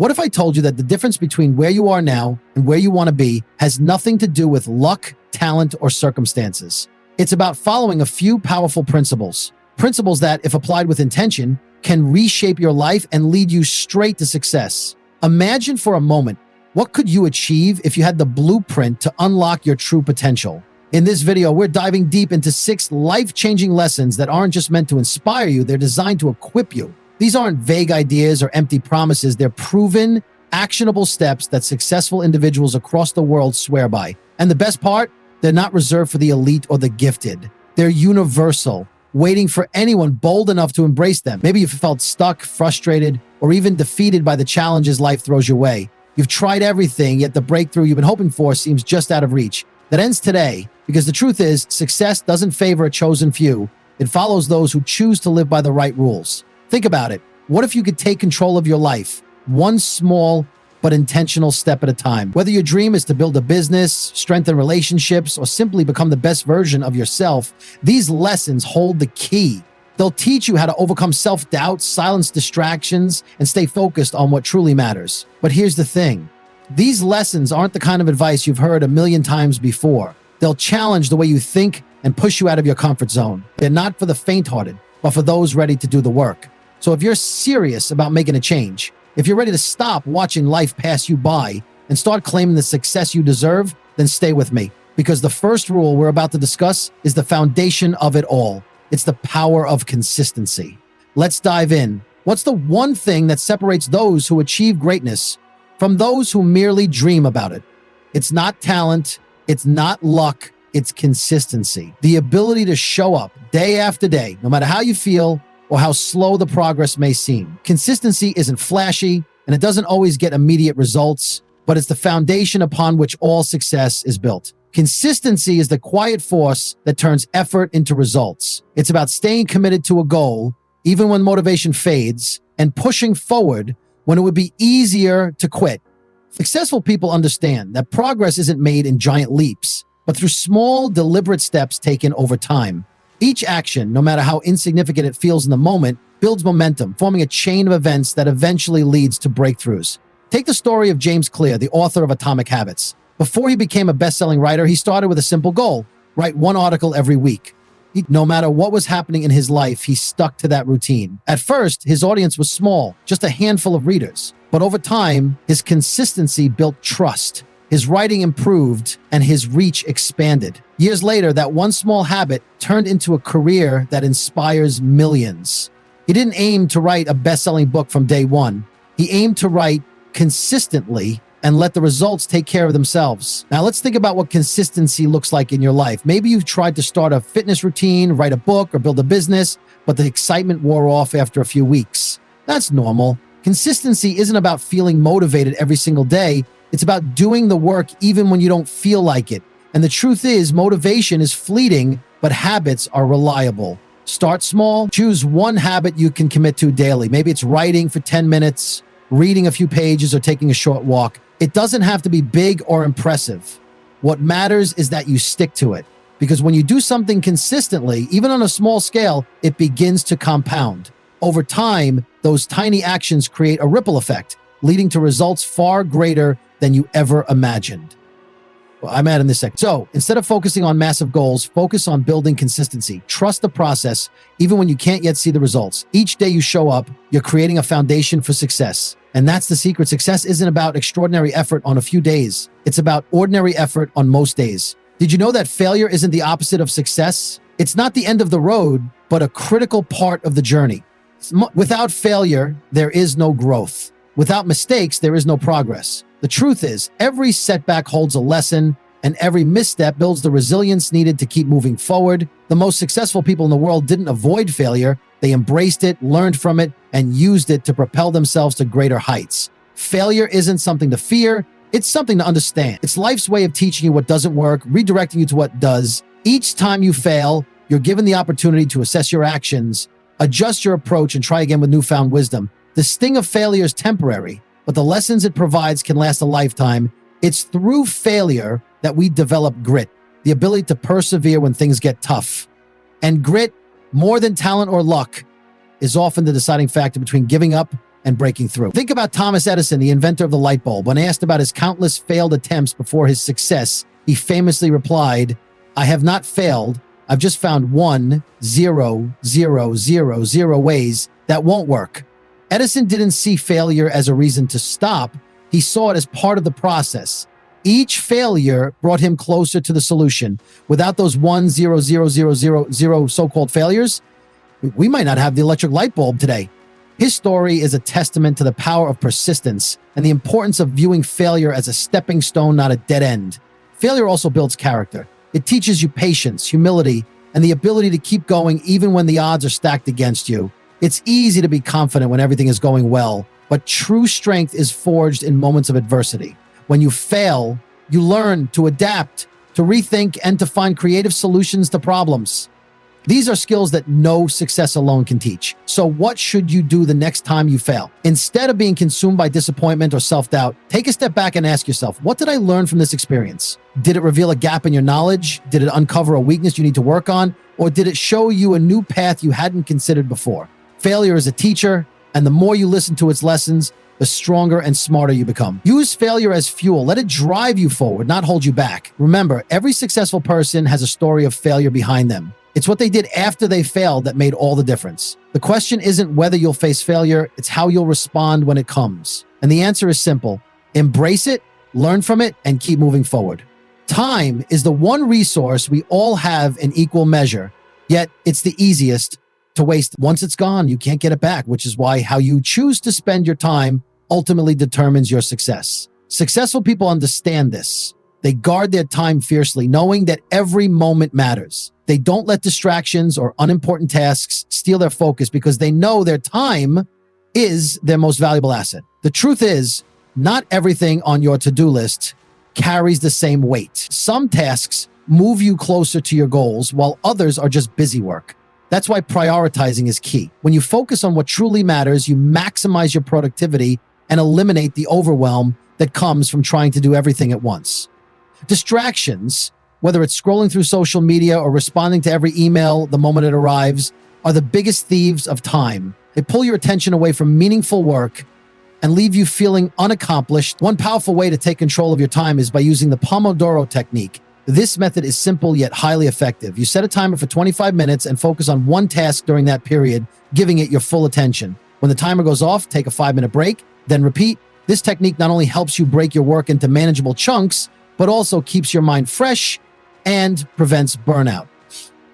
What if I told you that the difference between where you are now and where you want to be has nothing to do with luck, talent, or circumstances? It's about following a few powerful principles. Principles that, if applied with intention, can reshape your life and lead you straight to success. Imagine for a moment, what could you achieve if you had the blueprint to unlock your true potential? In this video, we're diving deep into 6 life-changing lessons that aren't just meant to inspire you, they're designed to equip you. These aren't vague ideas or empty promises, they're proven, actionable steps that successful individuals across the world swear by. And the best part, they're not reserved for the elite or the gifted. They're universal, waiting for anyone bold enough to embrace them. Maybe you've felt stuck, frustrated, or even defeated by the challenges life throws your way. You've tried everything, yet the breakthrough you've been hoping for seems just out of reach. That ends today, because the truth is, success doesn't favor a chosen few. It follows those who choose to live by the right rules. Think about it. What if you could take control of your life, one small but intentional step at a time? Whether your dream is to build a business, strengthen relationships, or simply become the best version of yourself, these lessons hold the key. They'll teach you how to overcome self-doubt, silence distractions, and stay focused on what truly matters. But here's the thing. These lessons aren't the kind of advice you've heard a million times before. They'll challenge the way you think and push you out of your comfort zone. They're not for the faint-hearted, but for those ready to do the work. So if you're serious about making a change, if you're ready to stop watching life pass you by and start claiming the success you deserve, then stay with me. Because the first rule we're about to discuss is the foundation of it all. It's the power of consistency. Let's dive in. What's the one thing that separates those who achieve greatness from those who merely dream about it? It's not talent, it's not luck, it's consistency. The ability to show up day after day, no matter how you feel or how slow the progress may seem. Consistency isn't flashy, and it doesn't always get immediate results, but it's the foundation upon which all success is built. Consistency is the quiet force that turns effort into results. It's about staying committed to a goal, even when motivation fades, and pushing forward when it would be easier to quit. Successful people understand that progress isn't made in giant leaps, but through small, deliberate steps taken over time. Each action, no matter how insignificant it feels in the moment, builds momentum, forming a chain of events that eventually leads to breakthroughs. Take the story of James Clear, the author of Atomic Habits. Before he became a best-selling writer, he started with a simple goal: write one article every week. No matter what was happening in his life, he stuck to that routine. At first, his audience was small, just a handful of readers. But over time, his consistency built trust. His writing improved, and his reach expanded. Years later, that one small habit turned into a career that inspires millions. He didn't aim to write a best-selling book from day one. He aimed to write consistently and let the results take care of themselves. Now let's think about what consistency looks like in your life. Maybe you've tried to start a fitness routine, write a book, or build a business, but the excitement wore off after a few weeks. That's normal. Consistency isn't about feeling motivated every single day. It's about doing the work even when you don't feel like it. And the truth is, motivation is fleeting, but habits are reliable. Start small. Choose one habit you can commit to daily. Maybe it's writing for 10 minutes, reading a few pages, or taking a short walk. It doesn't have to be big or impressive. What matters is that you stick to it. Because when you do something consistently, even on a small scale, it begins to compound. Over time, those tiny actions create a ripple effect, leading to results far greater than you ever imagined. Well, I'm adding this second. So instead of focusing on massive goals, focus on building consistency. Trust the process, even when you can't yet see the results. Each day you show up, you're creating a foundation for success. And that's the secret. Success isn't about extraordinary effort on a few days. It's about ordinary effort on most days. Did you know that failure isn't the opposite of success? It's not the end of the road, but a critical part of the journey. Without failure, there is no growth. Without mistakes, there is no progress. The truth is, every setback holds a lesson, and every misstep builds the resilience needed to keep moving forward. The most successful people in the world didn't avoid failure. They embraced it, learned from it, and used it to propel themselves to greater heights. Failure isn't something to fear. It's something to understand. It's life's way of teaching you what doesn't work, redirecting you to what does. Each time you fail, you're given the opportunity to assess your actions, adjust your approach, and try again with newfound wisdom. The sting of failure is temporary, but the lessons it provides can last a lifetime. It's through failure that we develop grit, the ability to persevere when things get tough. And grit, more than talent or luck, is often the deciding factor between giving up and breaking through. Think about Thomas Edison, the inventor of the light bulb. When asked about his countless failed attempts before his success, he famously replied, "I have not failed. I've just found 1,0,0,0,0 ways that won't work." Edison didn't see failure as a reason to stop. He saw it as part of the process. Each failure brought him closer to the solution. Without those 1,0,0,0,0 so-called failures, we might not have the electric light bulb today. His story is a testament to the power of persistence and the importance of viewing failure as a stepping stone, not a dead end. Failure also builds character. It teaches you patience, humility, and the ability to keep going even when the odds are stacked against you. It's easy to be confident when everything is going well, but true strength is forged in moments of adversity. When you fail, you learn to adapt, to rethink, and to find creative solutions to problems. These are skills that no success alone can teach. So what should you do the next time you fail? Instead of being consumed by disappointment or self-doubt, take a step back and ask yourself, what did I learn from this experience? Did it reveal a gap in your knowledge? Did it uncover a weakness you need to work on? Or did it show you a new path you hadn't considered before? Failure is a teacher, and the more you listen to its lessons, the stronger and smarter you become. Use failure as fuel. Let it drive you forward, not hold you back. Remember, every successful person has a story of failure behind them. It's what they did after they failed that made all the difference. The question isn't whether you'll face failure, it's how you'll respond when it comes. And the answer is simple. Embrace it, learn from it, and keep moving forward. Time is the one resource we all have in equal measure, yet it's the easiest to waste. Once it's gone, you can't get it back, which is why how you choose to spend your time ultimately determines your success. Successful people understand this. They guard their time fiercely, knowing that every moment matters. They don't let distractions or unimportant tasks steal their focus because they know their time is their most valuable asset. The truth is, not everything on your to-do list carries the same weight. Some tasks move you closer to your goals, while others are just busy work. That's why prioritizing is key. When you focus on what truly matters, you maximize your productivity and eliminate the overwhelm that comes from trying to do everything at once. Distractions, whether it's scrolling through social media or responding to every email the moment it arrives, are the biggest thieves of time. They pull your attention away from meaningful work and leave you feeling unaccomplished. One powerful way to take control of your time is by using the Pomodoro technique. This method is simple yet highly effective. You set a timer for 25 minutes and focus on one task during that period, giving it your full attention. When the timer goes off, take a 5-minute break, then repeat. This technique not only helps you break your work into manageable chunks, but also keeps your mind fresh and prevents burnout.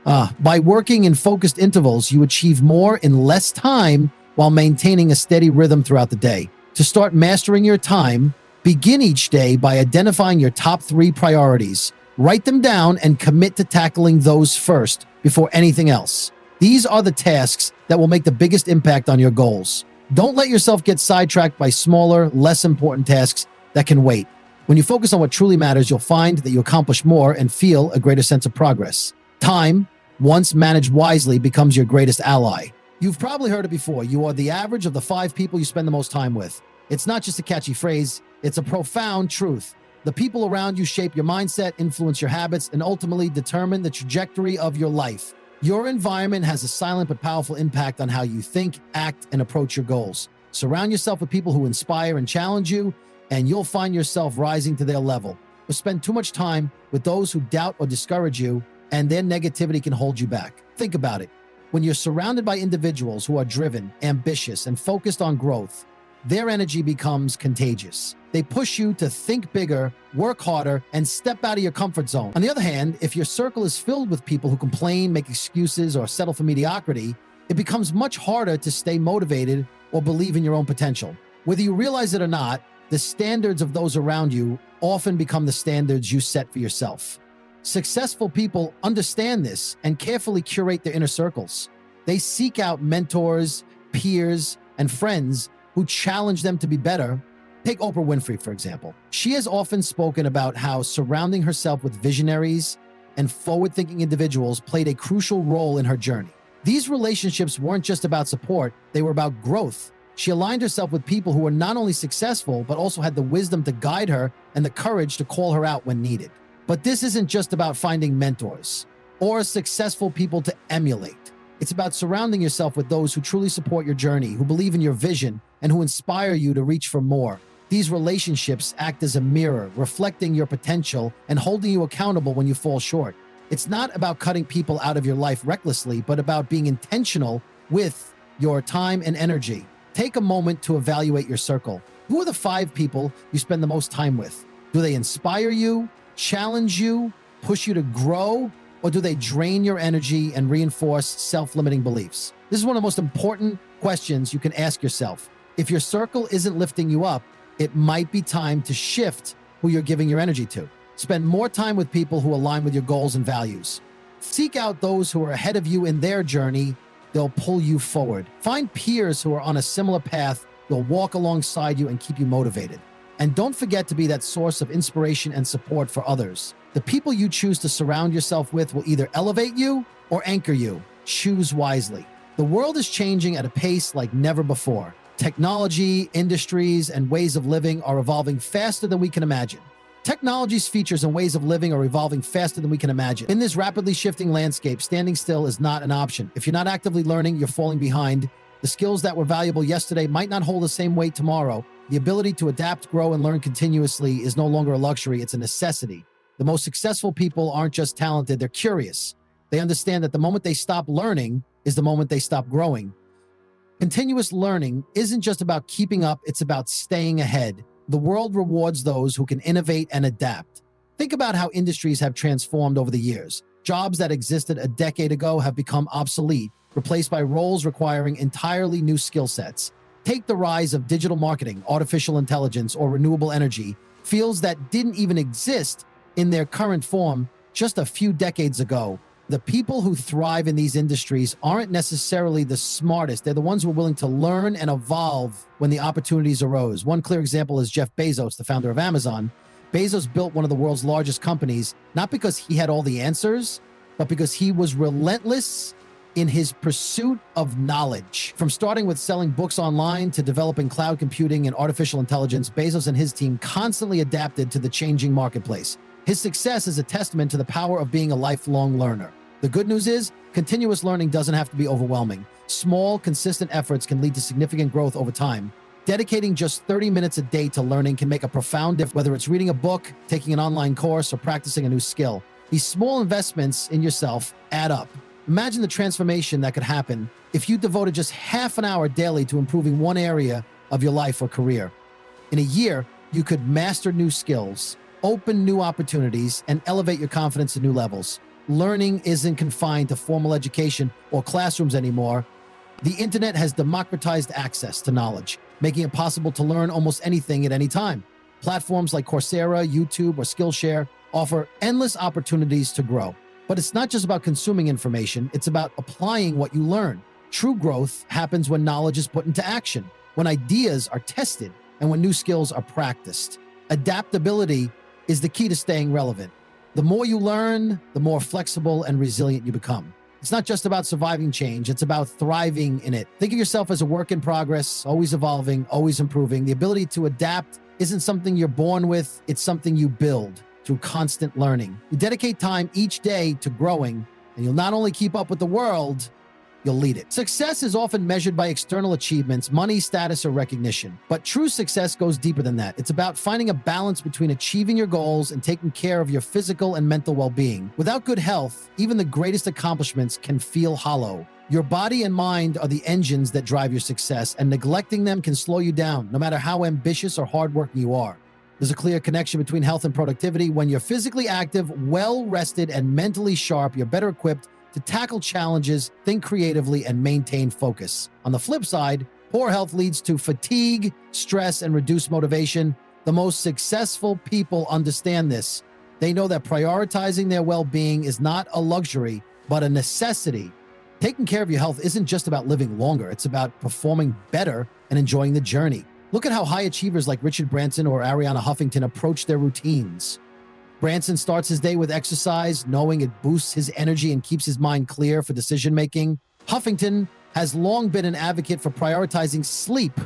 By working in focused intervals, you achieve more in less time while maintaining a steady rhythm throughout the day. To start mastering your time, begin each day by identifying your top 3 priorities. Write them down and commit to tackling those first before anything else. These are the tasks that will make the biggest impact on your goals. Don't let yourself get sidetracked by smaller, less important tasks that can wait. When you focus on what truly matters, you'll find that you accomplish more and feel a greater sense of progress. Time, once managed wisely, becomes your greatest ally. You've probably heard it before. You are the average of the 5 people you spend the most time with. It's not just a catchy phrase, it's a profound truth. The people around you shape your mindset, influence your habits, and ultimately determine the trajectory of your life. Your environment has a silent but powerful impact on how you think, act, and approach your goals. Surround yourself with people who inspire and challenge you, and you'll find yourself rising to their level. But spend too much time with those who doubt or discourage you, and their negativity can hold you back. Think about it. When you're surrounded by individuals who are driven, ambitious, and focused on growth, their energy becomes contagious. They push you to think bigger, work harder, and step out of your comfort zone. On the other hand, if your circle is filled with people who complain, make excuses, or settle for mediocrity, it becomes much harder to stay motivated or believe in your own potential. Whether you realize it or not, the standards of those around you often become the standards you set for yourself. Successful people understand this and carefully curate their inner circles. They seek out mentors, peers, and friends who challenge them to be better. Take Oprah Winfrey, for example. She has often spoken about how surrounding herself with visionaries and forward-thinking individuals played a crucial role in her journey. These relationships weren't just about support, they were about growth. She aligned herself with people who were not only successful, but also had the wisdom to guide her and the courage to call her out when needed. But this isn't just about finding mentors or successful people to emulate. It's about surrounding yourself with those who truly support your journey, who believe in your vision, and who inspire you to reach for more. These relationships act as a mirror, reflecting your potential and holding you accountable when you fall short. It's not about cutting people out of your life recklessly, but about being intentional with your time and energy. Take a moment to evaluate your circle. Who are the 5 people you spend the most time with? Do they inspire you, challenge you, push you to grow, or do they drain your energy and reinforce self-limiting beliefs? This is one of the most important questions you can ask yourself. If your circle isn't lifting you up, it might be time to shift who you're giving your energy to. Spend more time with people who align with your goals and values. Seek out those who are ahead of you in their journey. They'll pull you forward. Find peers who are on a similar path. They'll walk alongside you and keep you motivated. And don't forget to be that source of inspiration and support for others. The people you choose to surround yourself with will either elevate you or anchor you. Choose wisely. The world is changing at a pace like never before. Technology, industries, and ways of living are evolving faster than we can imagine. Technology's features and ways of living are evolving faster than we can imagine. In this rapidly shifting landscape, standing still is not an option. If you're not actively learning, you're falling behind. The skills that were valuable yesterday might not hold the same weight tomorrow. The ability to adapt, grow, and learn continuously is no longer a luxury, it's a necessity. The most successful people aren't just talented, they're curious. They understand that the moment they stop learning is the moment they stop growing. Continuous learning isn't just about keeping up, it's about staying ahead. The world rewards those who can innovate and adapt. Think about how industries have transformed over the years. Jobs that existed a decade ago have become obsolete, replaced by roles requiring entirely new skill sets. Take the rise of digital marketing, artificial intelligence, or renewable energy, fields that didn't even exist in their current form just a few decades ago. The people who thrive in these industries aren't necessarily the smartest. They're the ones who are willing to learn and evolve when the opportunities arose. One clear example is Jeff Bezos, the founder of Amazon. Bezos built one of the world's largest companies, not because he had all the answers, but because he was relentless in his pursuit of knowledge. From starting with selling books online to developing cloud computing and artificial intelligence, Bezos and his team constantly adapted to the changing marketplace. His success is a testament to the power of being a lifelong learner. The good news is, continuous learning doesn't have to be overwhelming. Small, consistent efforts can lead to significant growth over time. Dedicating just 30 minutes a day to learning can make a profound difference, whether it's reading a book, taking an online course, or practicing a new skill. These small investments in yourself add up. Imagine the transformation that could happen if you devoted just half an hour daily to improving one area of your life or career. In a year, you could master new skills, open new opportunities, and elevate your confidence to new levels. Learning isn't confined to formal education or classrooms anymore. The internet has democratized access to knowledge, making it possible to learn almost anything at any time. Platforms like Coursera, YouTube, or Skillshare offer endless opportunities to grow. But it's not just about consuming information, it's about applying what you learn. True growth happens when knowledge is put into action, when ideas are tested, and when new skills are practiced. Adaptability is the key to staying relevant. The more you learn, the more flexible and resilient you become. It's not just about surviving change, it's about thriving in it. Think of yourself as a work in progress, always evolving, always improving. The ability to adapt isn't something you're born with, it's something you build through constant learning. You dedicate time each day to growing, and you'll not only keep up with the world, you'll lead it. Success is often measured by external achievements, money, status, or recognition. But true success goes deeper than that. It's about finding a balance between achieving your goals and taking care of your physical and mental well-being. Without good health, even the greatest accomplishments can feel hollow. Your body and mind are the engines that drive your success, and neglecting them can slow you down, no matter how ambitious or hardworking you are. There's a clear connection between health and productivity. When you're physically active, well-rested, and mentally sharp, you're better equipped to tackle challenges, think creatively, and maintain focus. On the flip side, poor health leads to fatigue, stress, and reduced motivation. The most successful people understand this. They know that prioritizing their well-being is not a luxury, but a necessity. Taking care of your health isn't just about living longer, it's about performing better and enjoying the journey. Look at how high achievers like Richard Branson or Ariana Huffington approach their routines. Branson starts his day with exercise, knowing it boosts his energy and keeps his mind clear for decision-making. Huffington has long been an advocate for prioritizing sleep,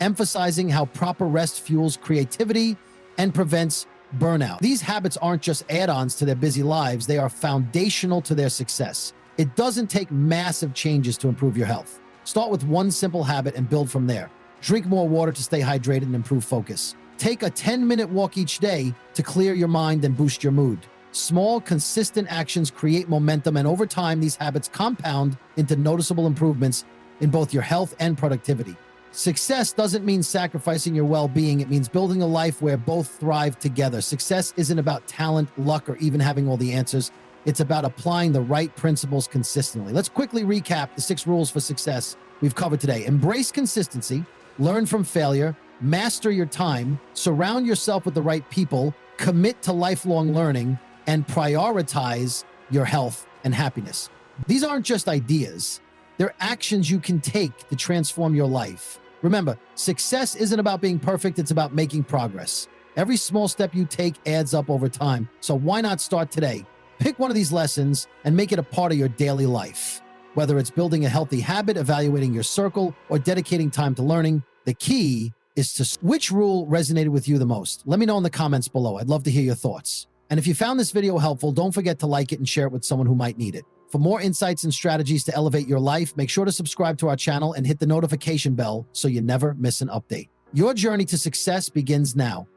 emphasizing how proper rest fuels creativity and prevents burnout. These habits aren't just add-ons to their busy lives, they are foundational to their success. It doesn't take massive changes to improve your health. Start with one simple habit and build from there. Drink more water to stay hydrated and improve focus. Take a 10-minute walk each day to clear your mind and boost your mood. Small, consistent actions create momentum, and over time, these habits compound into noticeable improvements in both your health and productivity. Success doesn't mean sacrificing your well-being. It means building a life where both thrive together. Success isn't about talent, luck, or even having all the answers. It's about applying the right principles consistently. Let's quickly recap the 6 rules for success we've covered today. Embrace consistency, learn from failure, master your time, surround yourself with the right people, commit to lifelong learning, and prioritize your health and happiness. These aren't just ideas. They're actions you can take to transform your life. Remember, success isn't about being perfect, it's about making progress. Every small step you take adds up over time, so why not start today? Pick one of these lessons and make it a part of your daily life. Whether it's building a healthy habit, evaluating your circle, or dedicating time to learning, the key is to which rule resonated with you the most. Let me know in the comments below. I'd love to hear your thoughts. And if you found this video helpful, don't forget to like it and share it with someone who might need it. For more insights and strategies to elevate your life, make sure to subscribe to our channel and hit the notification bell so you never miss an update. Your journey to success begins now.